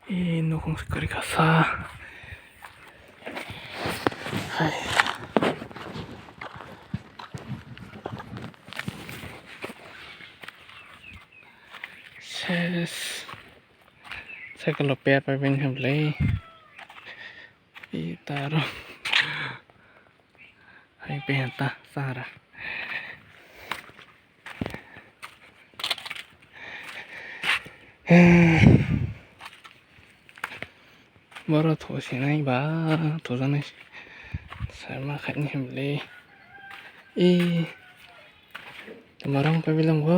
이 노공색깔이 가사. 하이. Saya kalau petไปเป็นทำเลยอีตาเราให้ไปหาตาซาระบ่เราโถสิไหนบ้าโถจังไหนสายมาขัดนี่ทำเลยอีแต่มาร้องไปไม่ลงวะ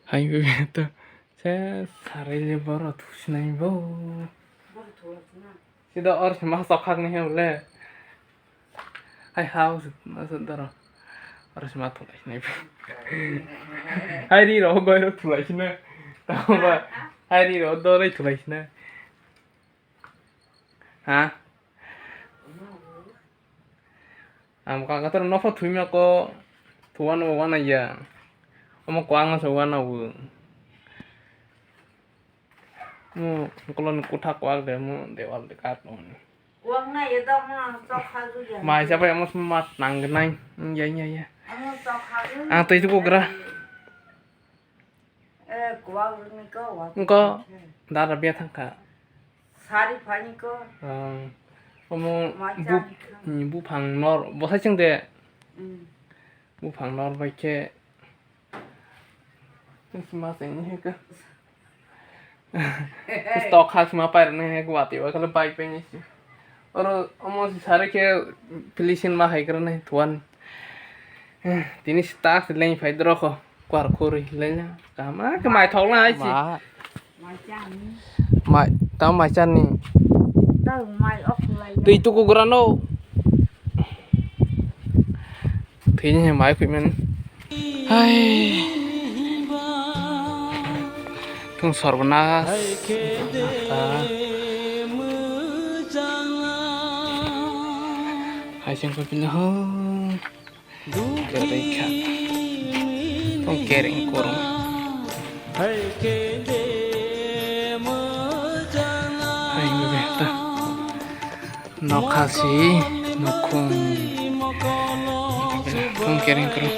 ให้ไปเป็นตัว제 사례를 벌어 두시나이 뭐 시도 어르신 마서 각네 해올래 하이 하우스 마서 들어 어르신 마 돌아시네 하이리로 어거이로 돌아시네 다음에 하이리로 어더래 돌아시네 아 아무까 같은 너퍼 두면 거 도와는 원하야 어머 꽝어서 원하고 mu kalau kutak wal deh mu dewal dekat non. Uangnya ya dong sok halu ya. Mai siapa yang mau semat nanggenai? Ya ya ya. Sok halu. Ah tuh itu kok gerah. Kuang ini kau. Engkau darah biar tangka. Sari pani kau. Kamu bu pang nor, bosan ceng deh. Bu pang nor baik ke. Semua ini ke. Stock हाथ में पारने हैं गुवाती हुआ कल bike पे नहीं और Amos सारे के फिलिशन में हाई करने थुआन तीन स्टार्ट लें फायदा रखो क्वार खोरी लेना कामा के माय थोक ना आई सी माय ताऊ माय चानी ताऊ माय ऑफ लाइन तो इतु को ग्रानो फिर ये माय कुछ में हाय सर्वनाश हाइसिंग को बिना हो क्वरी खा तो केरिंग करूं हाय में बेहतर नौखासी नौखुं तो केरिंग करूं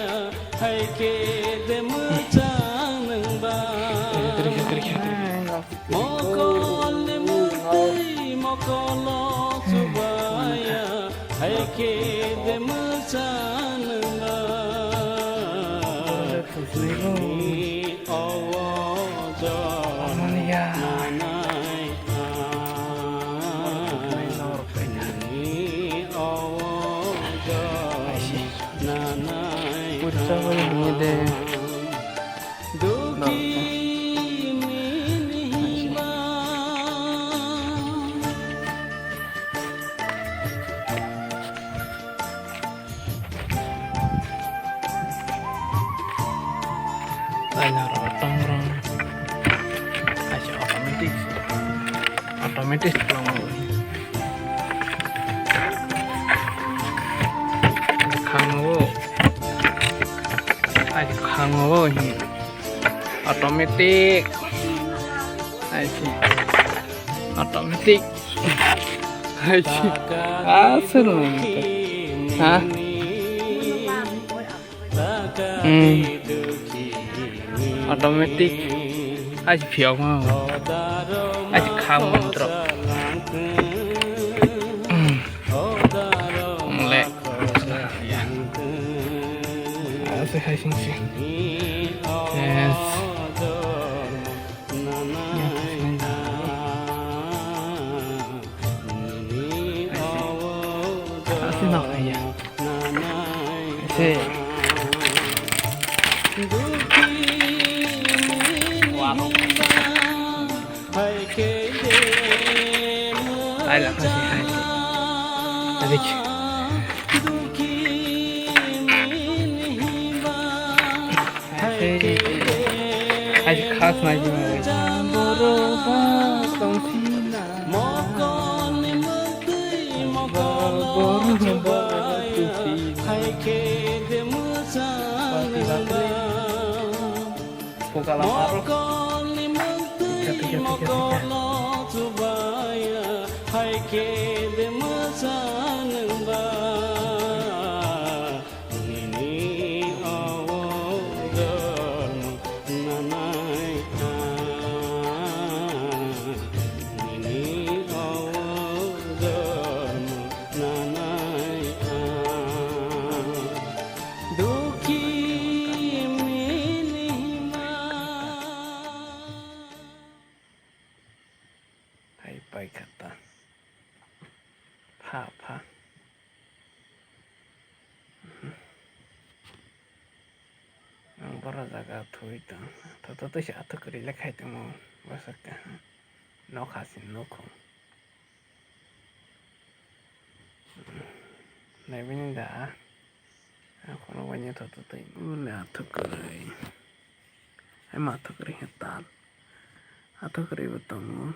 otomatis pulang ada kango ini otomatis otomatis asal hah otomatis aja phiêu mau aja kamu drop lek ya asal hai sing sing yes asal nak ya asal ai là cái gì hay là gì ai khác này gì mà Bukan lapar. Hai pai kata pha ang bara jaga thui ta to to sha to kri lekhai ta mo basakka no khasin no kho này bên đã còn nó bao nhiêu thật tự nhiên là thực rồi hay mà thực rồi hiện tại thực rồi bắt đầu nó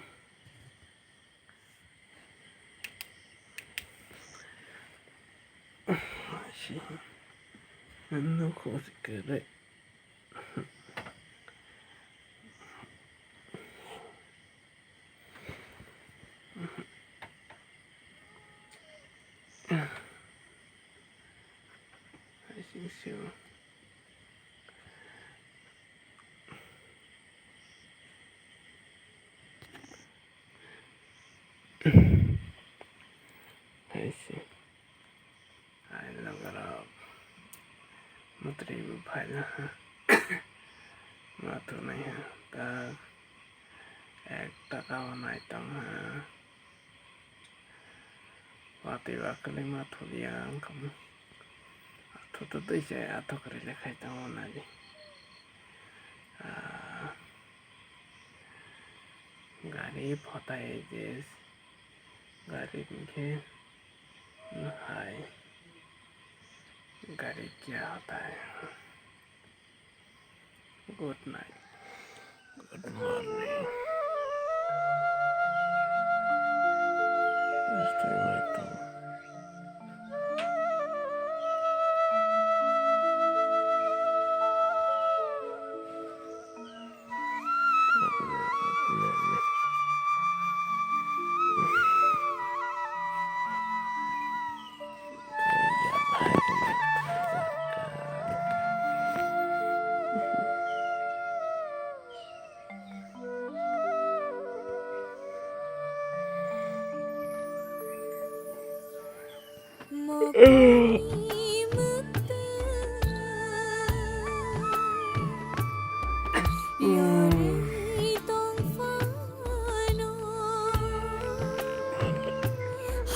khó gì cái đấy I think so. I see. I look it up. Matri phải là mà thứ này ta ta cao này tầm và tiêu cái này mà thu đi ăn không thu tới sẽ thu cái này khai tao này đi गाड़ी पता है जिस गाड़ी के हाय गाड़ी क्या होता है good night good morning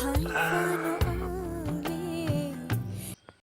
Hãy